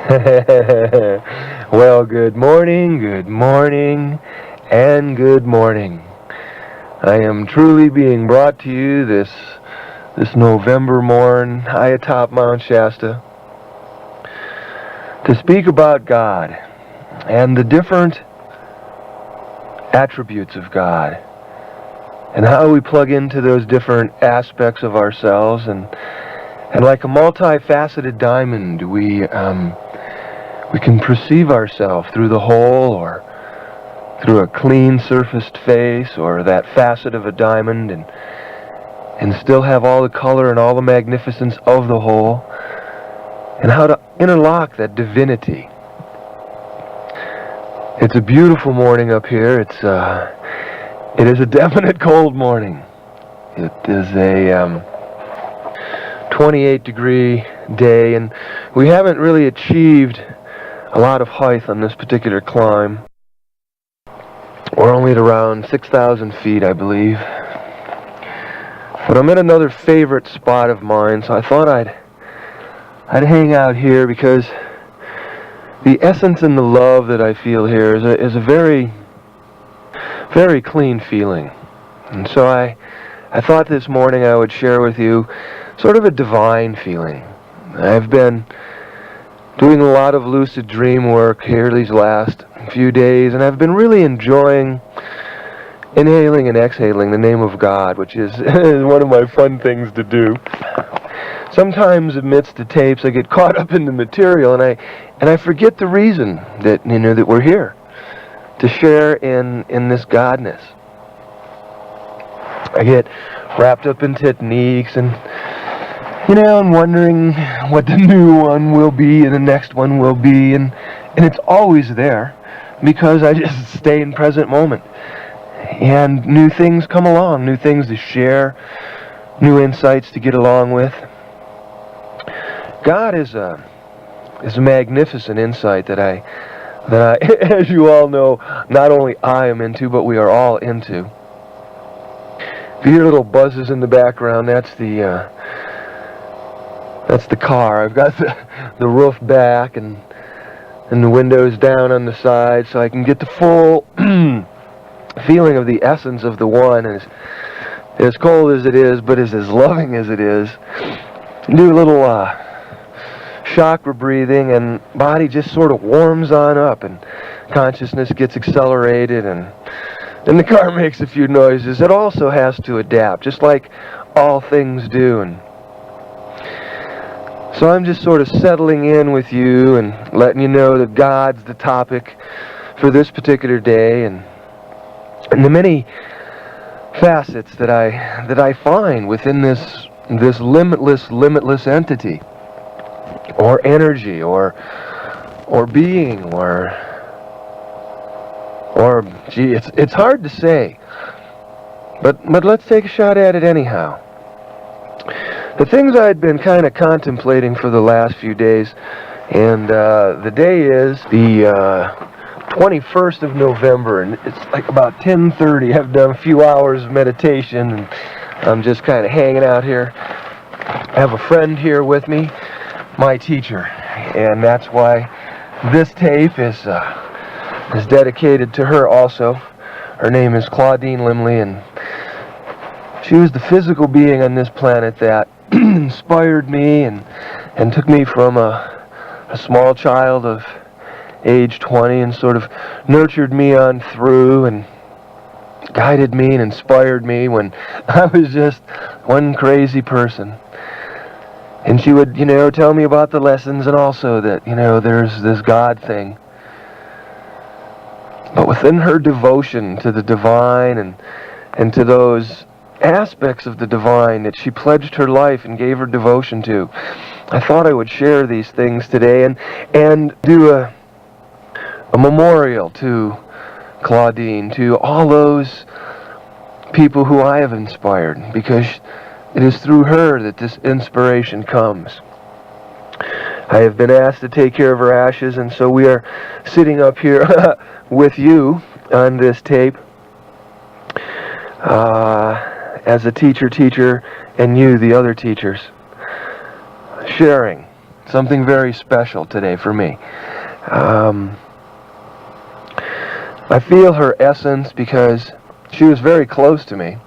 Well, good morning, and good morning. I am truly being brought to you this November morn, high atop Mount Shasta, to speak about God and the different attributes of God and how we plug into those different aspects of ourselves and like a multifaceted diamond, we can perceive ourselves through the whole, or through a clean surfaced face, or that facet of a diamond, and still have all the color and all the magnificence of the whole, and how to interlock that divinity. It's a beautiful morning up here. It is a definite cold morning. It is a 28 degree day, and we haven't really achieved a lot of height on this particular climb. We're only at around 6,000 feet, I believe. But I'm at another favorite spot of mine, so I thought I'd hang out here because the essence and the love that I feel here is a very, very clean feeling. And so I thought this morning I would share with you sort of a divine feeling. I've been doing a lot of lucid dream work here these last few days, and I've been really enjoying inhaling and exhaling the name of God, which is one of my fun things to do. Sometimes amidst the tapes I get caught up in the material and I forget the reason that that we're here, to share in this godness. I get wrapped up in techniques and I'm wondering what the new one will be and the next one will be, and it's always there because I just stay in present moment. And new things come along, new things to share, new insights to get along with. God is a magnificent insight that I, as you all know, not only I am into, but we are all into. If you hear little buzzes in the background, that's the car. I've got the roof back and the windows down on the side so I can get the full feeling of the essence of the one. As cold as it is, but is as loving as it is. Do a little chakra breathing, and body just sort of warms on up, and consciousness gets accelerated, and the car makes a few noises. It also has to adapt, just like all things do. And so I'm just sort of settling in with you and letting you know that God's the topic for this particular day, and the many facets that I find within this limitless entity, or energy, or being, or gee, it's hard to say, but let's take a shot at it anyhow. The things I'd been kind of contemplating for the last few days, and the day is the 21st of November, and it's like about 10:30. I've done a few hours of meditation, and I'm just kind of hanging out here. I have a friend here with me, my teacher, and that's why this tape is dedicated to her also. Her name is Claudine Limley, and she was the physical being on this planet that inspired me and took me from a small child of age 20 and sort of nurtured me on through and guided me and inspired me when I was just one crazy person. And she would, tell me about the lessons, and also that, there's this God thing. But within her devotion to the divine and to those aspects of the divine that she pledged her life and gave her devotion to, I thought I would share these things today and do a memorial to Claudine, to all those people who I have inspired, because it is through her that this inspiration comes. I have been asked to take care of her ashes, and so we are sitting up here with you on this tape as a teacher, and you, the other teachers, sharing something very special today for me. I feel her essence because she was very close to me.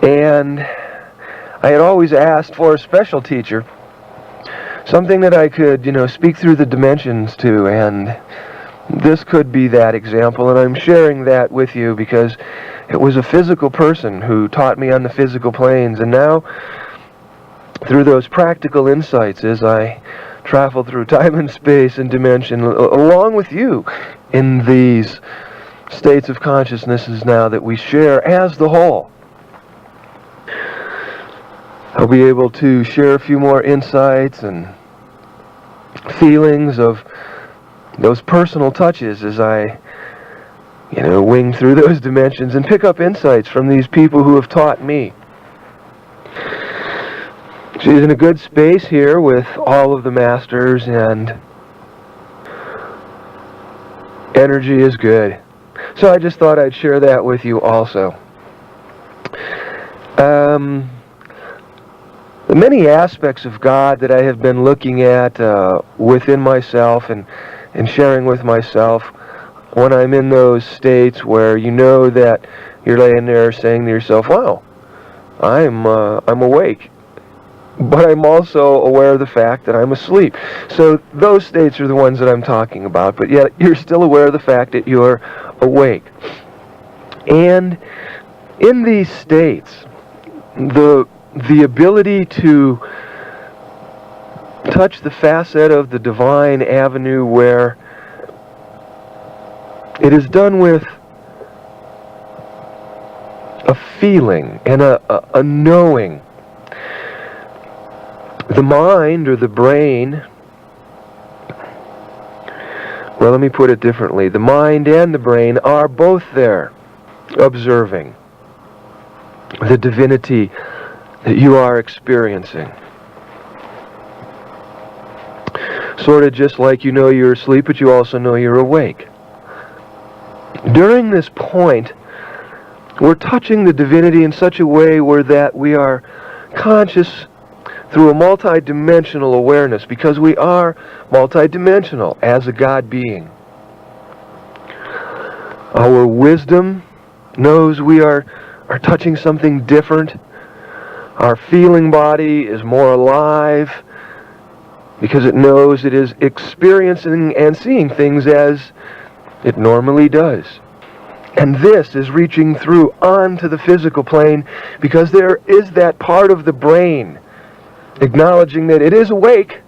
And I had always asked for a special teacher, something that I could, speak through the dimensions to, and this could be that example, and I'm sharing that with you because it was a physical person who taught me on the physical planes, and now, through those practical insights as I travel through time and space and dimension, along with you in these states of consciousnesses now that we share as the whole, I'll be able to share a few more insights and feelings of those personal touches as I, wing through those dimensions and pick up insights from these people who have taught me. She's in a good space here with all of the masters, and energy is good. So I just thought I'd share that with you also. The many aspects of God that I have been looking at within myself and sharing with myself when I'm in those states where you know that you're laying there saying to yourself, wow, I'm awake. But I'm also aware of the fact that I'm asleep. So those states are the ones that I'm talking about, but yet you're still aware of the fact that you're awake. And in these states, the ability to touch the facet of the divine avenue where it is done with a feeling and a knowing. The mind or the brain, well, let me put it differently. The mind and the brain are both there, observing the divinity that you are experiencing. Sort of just like you know you're asleep, but you also know you're awake. During this point, we're touching the divinity in such a way where that we are conscious through a multidimensional awareness, because we are multidimensional as a God being. Our wisdom knows we are touching something different. Our feeling body is more alive because it knows it is experiencing and seeing things as it normally does. And this is reaching through onto the physical plane because there is that part of the brain acknowledging that it is awake,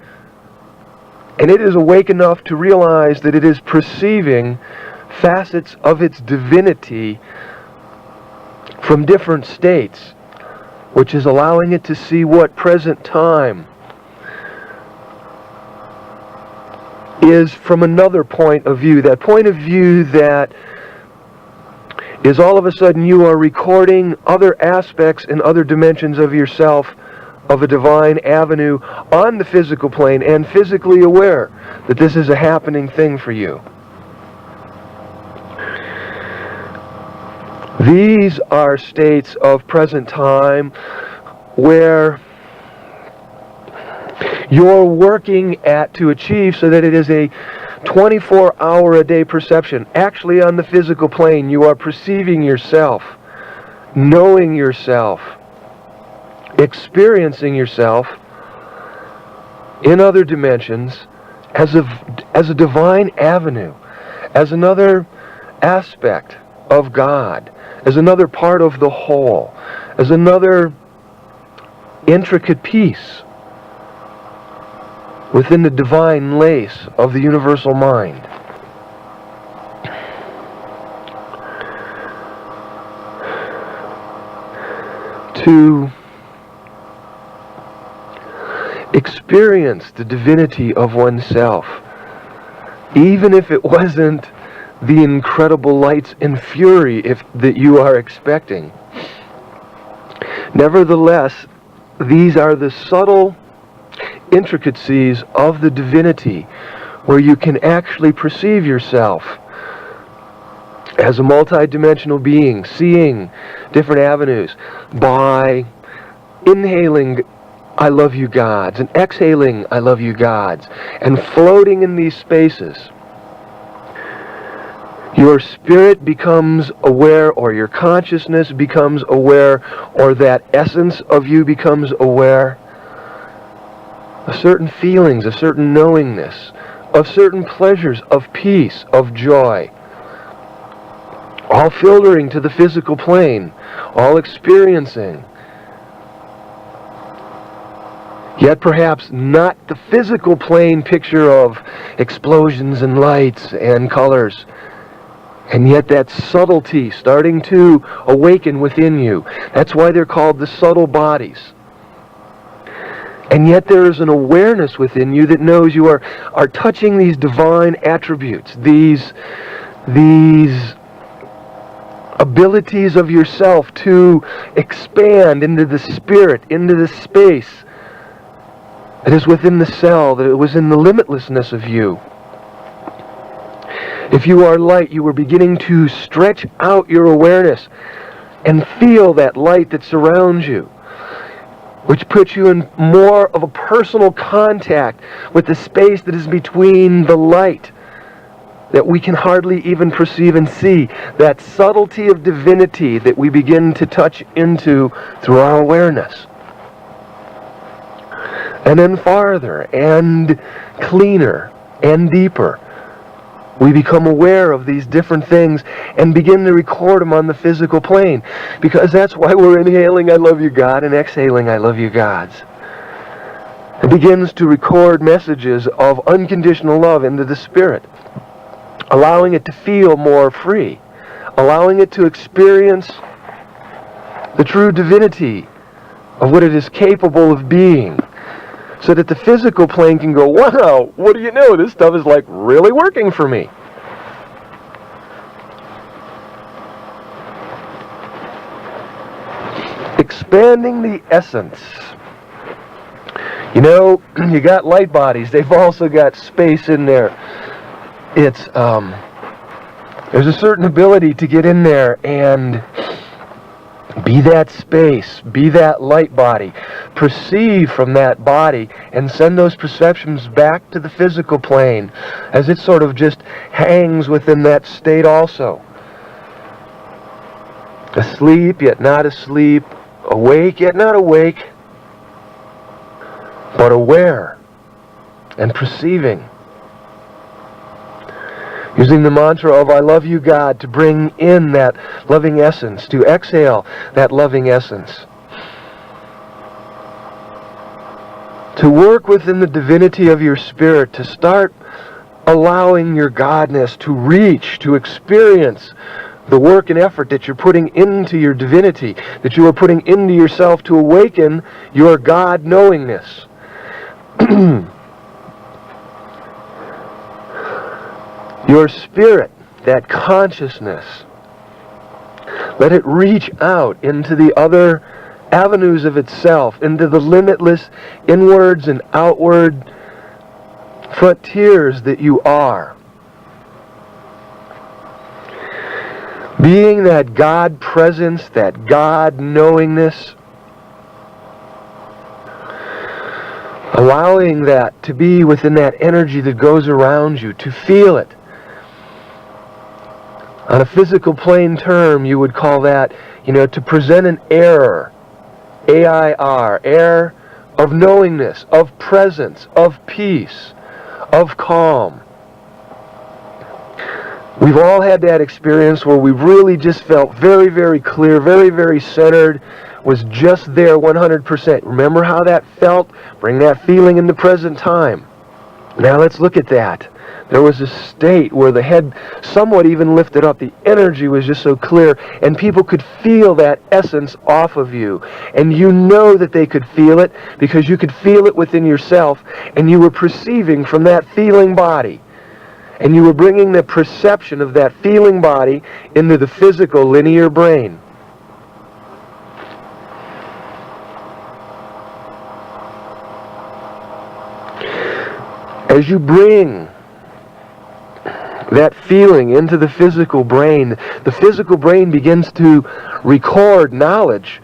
and it is awake enough to realize that it is perceiving facets of its divinity from different states, which is allowing it to see what present time is from another point of view. That point of view that is all of a sudden you are recording other aspects and other dimensions of yourself, of a divine avenue on the physical plane, and physically aware that this is a happening thing for you. These are states of present time where you're working to achieve so that it is a 24-hour-a-day perception. Actually, on the physical plane, you are perceiving yourself, knowing yourself, experiencing yourself in other dimensions as a divine avenue, as another aspect of God, as another part of the whole, as another intricate piece within the divine lace of the universal mind. To experience the divinity of oneself, even if it wasn't the incredible lights and fury that you are expecting. Nevertheless, these are the subtle intricacies of the divinity where you can actually perceive yourself as a multidimensional being, seeing different avenues by inhaling I love you gods, and exhaling, I love you gods, and floating in these spaces, your spirit becomes aware, or your consciousness becomes aware, or that essence of you becomes aware of certain feelings, of certain knowingness, of certain pleasures, of peace, of joy, all filtering to the physical plane, all experiencing. Yet perhaps not the physical plane picture of explosions and lights and colors. And yet that subtlety starting to awaken within you. That's why they're called the subtle bodies. And yet there is an awareness within you that knows you are touching these divine attributes, these abilities of yourself to expand into the spirit, into the space that is within the cell, that it was in the limitlessness of you. If you are light, you are beginning to stretch out your awareness and feel that light that surrounds you, which puts you in more of a personal contact with the space that is between the light that we can hardly even perceive and see, that subtlety of divinity that we begin to touch into through our awareness. And then farther and cleaner and deeper, we become aware of these different things and begin to record them on the physical plane. Because that's why we're inhaling, I love you, God, and exhaling, I love you, gods. It begins to record messages of unconditional love into the spirit, allowing it to feel more free, allowing it to experience the true divinity of what it is capable of being, so that the physical plane can go, wow, what do you know? This stuff is like really working for me. Expanding the essence. You know, you got light bodies. They've also got space in there. It's, there's a certain ability to get in there and be that space, be that light body, perceive from that body, and send those perceptions back to the physical plane as it sort of just hangs within that state also. Asleep yet not asleep, awake yet not awake, but aware and perceiving. Using the mantra of I love you, God, to bring in that loving essence, to exhale that loving essence. To work within the divinity of your spirit, to start allowing your godness to reach, to experience the work and effort that you're putting into your divinity, that you are putting into yourself to awaken your God knowingness. Your spirit, that consciousness, let it reach out into the other avenues of itself, into the limitless inwards and outward frontiers that you are. Being that God presence, that God knowingness, allowing that to be within that energy that goes around you, to feel it. On a physical plane term, you would call that, to present an air, A-I-R, air of knowingness, of presence, of peace, of calm. We've all had that experience where we really just felt very, very clear, very, very centered, was just there 100%. Remember how that felt? Bring that feeling in the present time. Now let's look at that. There was a state where the head somewhat even lifted up. The energy was just so clear, and people could feel that essence off of you. And you know that they could feel it because you could feel it within yourself, and you were perceiving from that feeling body. And you were bringing the perception of that feeling body into the physical linear brain. As you bring that feeling into the physical brain begins to record knowledge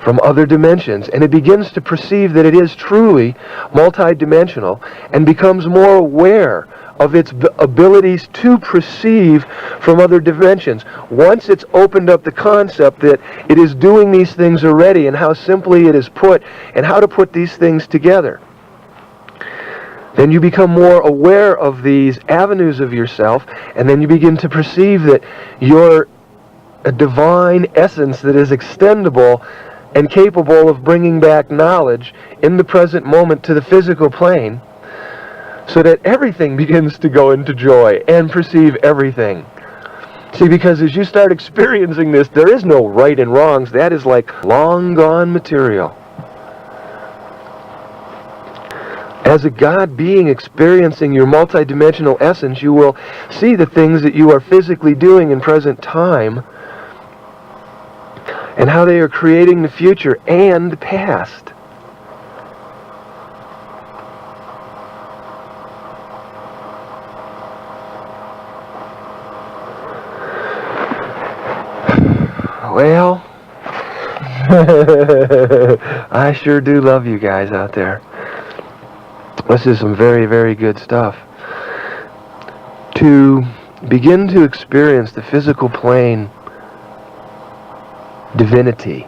from other dimensions, and it begins to perceive that it is truly multidimensional and becomes more aware of its abilities to perceive from other dimensions. Once it's opened up the concept that it is doing these things already and how simply it is put and how to put these things together, then you become more aware of these avenues of yourself, and then you begin to perceive that you're a divine essence that is extendable and capable of bringing back knowledge in the present moment to the physical plane, so that everything begins to go into joy and perceive everything. See, because as you start experiencing this, there is no right and wrongs. That is like long gone material. As a God being experiencing your multidimensional essence, you will see the things that you are physically doing in present time and how they are creating the future and the past. Well, I sure do love you guys out there. This is some very, very good stuff. To begin to experience the physical plane divinity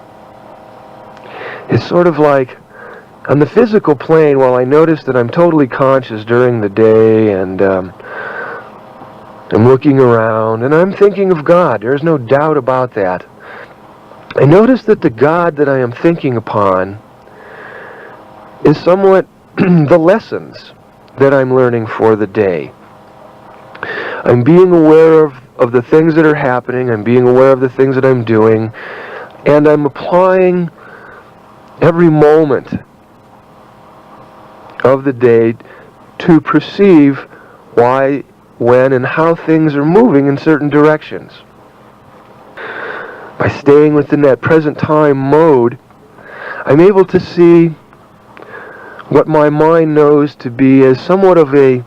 is sort of like, on the physical plane, while I notice that I'm totally conscious during the day and I'm looking around and I'm thinking of God, there's no doubt about that. I notice that the God that I am thinking upon is somewhat the lessons that I'm learning for the day. I'm being aware of the things that are happening, I'm being aware of the things that I'm doing, and I'm applying every moment of the day to perceive why, when, and how things are moving in certain directions. By staying within that present time mode, I'm able to see what my mind knows to be as somewhat of a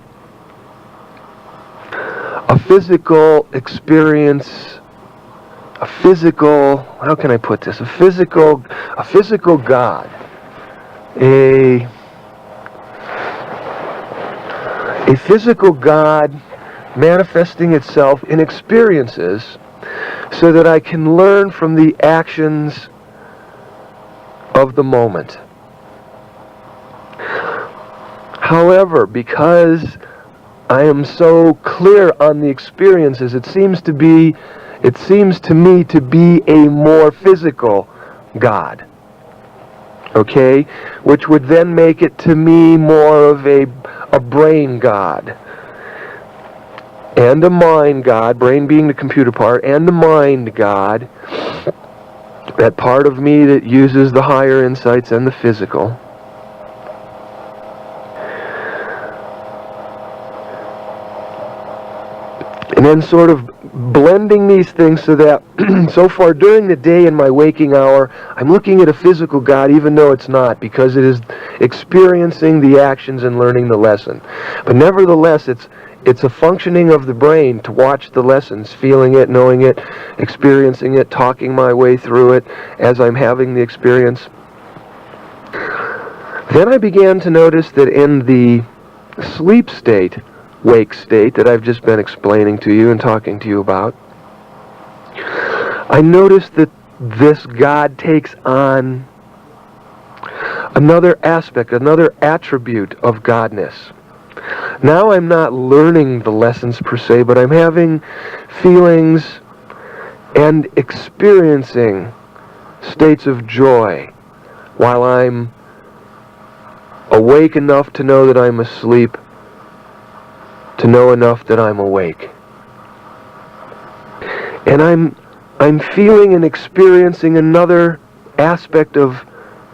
physical experience, a physical, how can I put this, a physical God, a physical God manifesting itself in experiences so that I can learn from the actions of the moment. However, because I am so clear on the experiences, it seems to me to be a more physical God. Okay? Which would then make it to me more of a brain God. And a mind God, brain being the computer part, and the mind God, that part of me that uses the higher insights and the physical. And then sort of blending these things so that so far during the day in my waking hour, I'm looking at a physical God even though it's not, because it is experiencing the actions and learning the lesson. But nevertheless, it's a functioning of the brain to watch the lessons, feeling it, knowing it, experiencing it, talking my way through it as I'm having the experience. Then I began to notice that in the sleep state, wake state that I've just been explaining to you and talking to you about, I noticed that this God takes on another aspect, another attribute of Godness. Now I'm not learning the lessons per se, but I'm having feelings and experiencing states of joy while I'm awake enough to know that I'm asleep, to know enough that I'm awake. And I'm feeling and experiencing another aspect of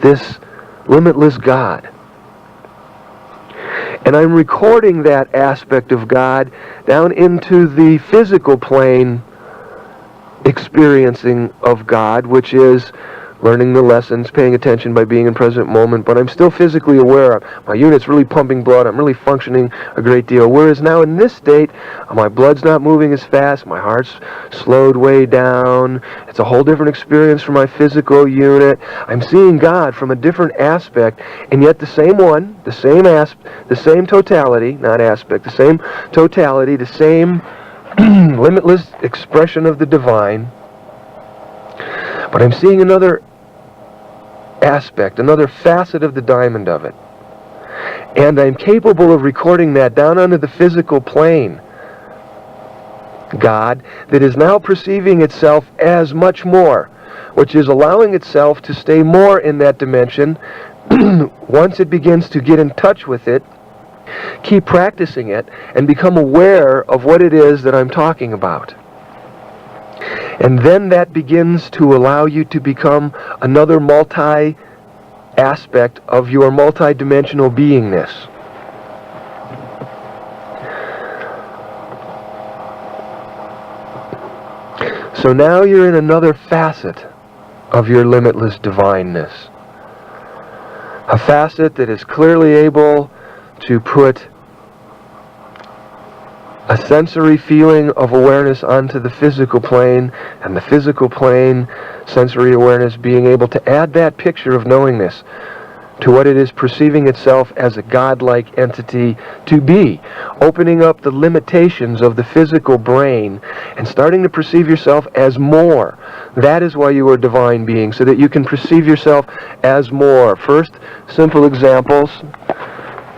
this limitless God. And I'm recording that aspect of God down into the physical plane experiencing of God, which is learning the lessons, paying attention by being in present moment, but I'm still physically aware. My unit's really pumping blood. I'm really functioning a great deal. Whereas now in this state, my blood's not moving as fast. My heart's slowed way down. It's a whole different experience for my physical unit. I'm seeing God from a different aspect, and yet the same one, the same totality, not aspect, the same totality, the same limitless expression of the divine, but I'm seeing another aspect, another facet of the diamond of it. And I'm capable of recording that down onto the physical plane. God, that is now perceiving itself as much more, which is allowing itself to stay more in that dimension. Once it begins to get in touch with it, keep practicing it, and become aware of what it is that I'm talking about. And then that begins to allow you to become another multi-aspect of your multi-dimensional beingness. So now you're in another facet of your limitless divineness. A facet that is clearly able to put a sensory feeling of awareness onto the physical plane, and the physical plane, sensory awareness, being able to add that picture of knowingness to what it is perceiving itself as a godlike entity to be, opening up the limitations of the physical brain and starting to perceive yourself as more. That is why you are a divine being, so that you can perceive yourself as more. First, simple examples.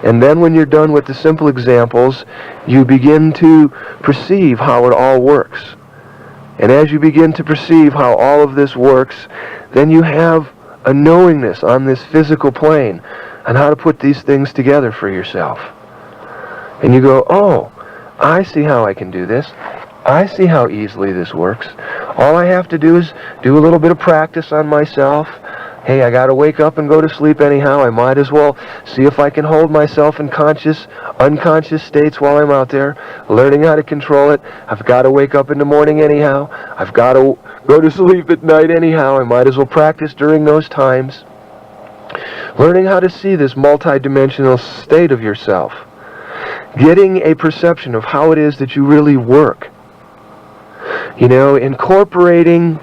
And then when you're done with the simple examples, you begin to perceive how it all works. And as you begin to perceive how all of this works, then you have a knowingness on this physical plane on how to put these things together for yourself. And you go, oh, I see how I can do this. I see how easily this works. All I have to do is do a little bit of practice on myself. Hey, I got to wake up and go to sleep anyhow. I might as well see if I can hold myself in conscious, unconscious states while I'm out there, learning how to control it. I've got to wake up in the morning anyhow. I've got to go to sleep at night anyhow. I might as well practice during those times. Learning how to see this multidimensional state of yourself. Getting a perception of how it is that you really work. You know, incorporating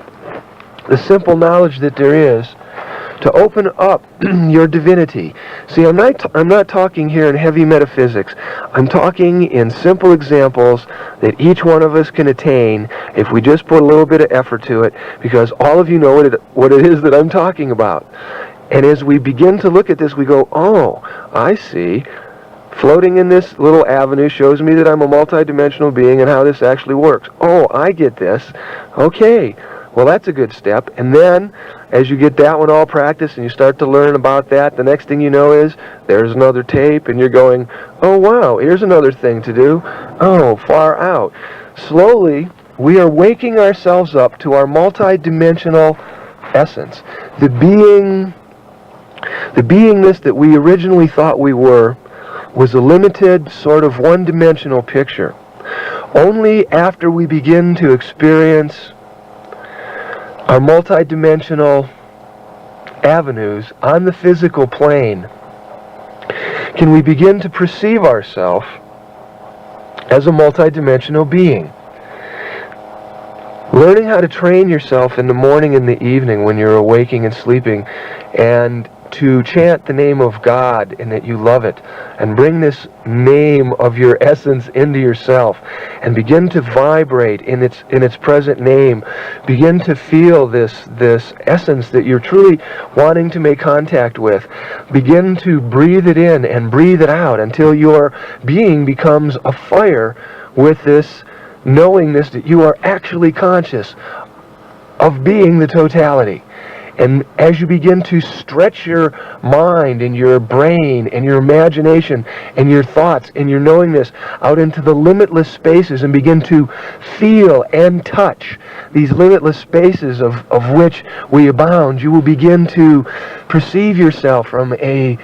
the simple knowledge that there is to open up your divinity. See, I'm not talking here in heavy metaphysics. I'm talking in simple examples that each one of us can attain if we just put a little bit of effort to it, because all of you know what it is that I'm talking about. And as we begin to look at this, we go, oh, I see. Floating in this little avenue shows me that I'm a multidimensional being and how this actually works. Oh, I get this. Okay. Well, that's a good step. And then, as you get that one all practiced and you start to learn about that, the next thing you know is there's another tape, and you're going, oh, wow, here's another thing to do. Oh, far out. Slowly, we are waking ourselves up to our multidimensional essence. The beingness that we originally thought we were was a limited, sort of one-dimensional picture. Only after we begin to experience our multidimensional avenues on the physical plane can we begin to perceive ourselves as a multidimensional being. Learning how to train yourself in the morning and the evening when you're awaking and sleeping, and to chant the name of God and that you love it, and bring this name of your essence into yourself and begin to vibrate in its present name. Begin to feel this essence that you're truly wanting to make contact with. Begin to breathe it in and breathe it out until your being becomes afire with this knowingness that you are actually conscious of being the totality. And as you begin to stretch your mind and your brain and your imagination and your thoughts and your knowingness out into the limitless spaces and begin to feel and touch these limitless spaces of which we abound, you will begin to perceive yourself from a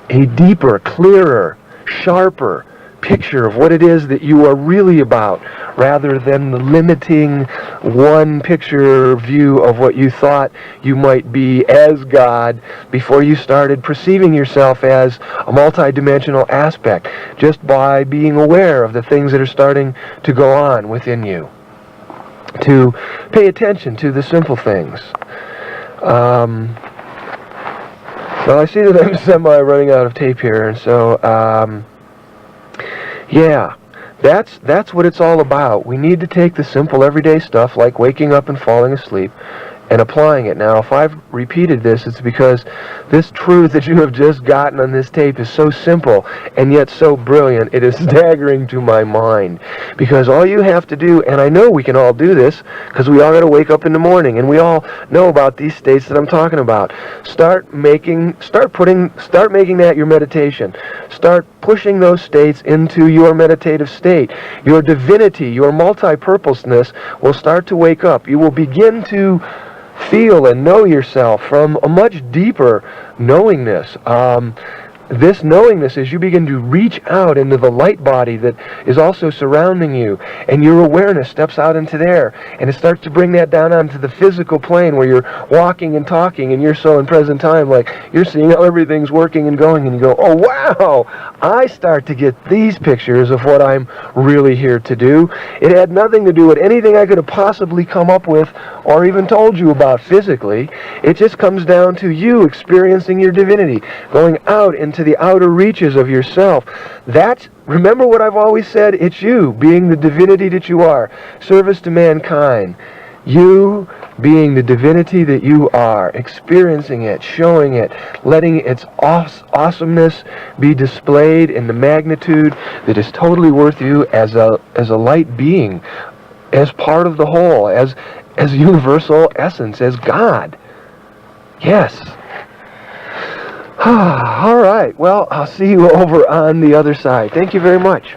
deeper, clearer, sharper, picture of what it is that you are really about, rather than the limiting one picture view of what you thought you might be as God before you started perceiving yourself as a multidimensional aspect, just by being aware of the things that are starting to go on within you. To pay attention to the simple things. Well, I see that I'm semi-running out of tape here, and so, yeah, that's what it's all about. We need to take the simple everyday stuff like waking up and falling asleep and applying it. Now, if I've repeated this, it's because this truth that you have just gotten on this tape is so simple and yet so brilliant, it is staggering to my mind. Because all you have to do, and I know we can all do this, because we all got to wake up in the morning, and we all know about these states that I'm talking about. Start making that your meditation. Start pushing those states into your meditative state. Your divinity, your multi-purposeness will start to wake up. You will begin to feel and know yourself from a much deeper knowingness. This knowingness, as you begin to reach out into the light body that is also surrounding you, and your awareness steps out into there, and it starts to bring that down onto the physical plane where you're walking and talking, and you're so in present time, like you're seeing how everything's working and going, and you go, oh wow, I start to get these pictures of what I'm really here to do. It had nothing to do with anything I could have possibly come up with or even told you about physically. It just comes down to you experiencing your divinity, going out into the outer reaches of yourself. Remember what I've always said, it's you being the divinity that you are. Service to mankind. You being the divinity that you are, experiencing it, showing it, letting its awesomeness be displayed in the magnitude that is totally worth you as a light being, as part of the whole, as universal essence, as God. Yes. All right. Well, I'll see you over on the other side. Thank you very much.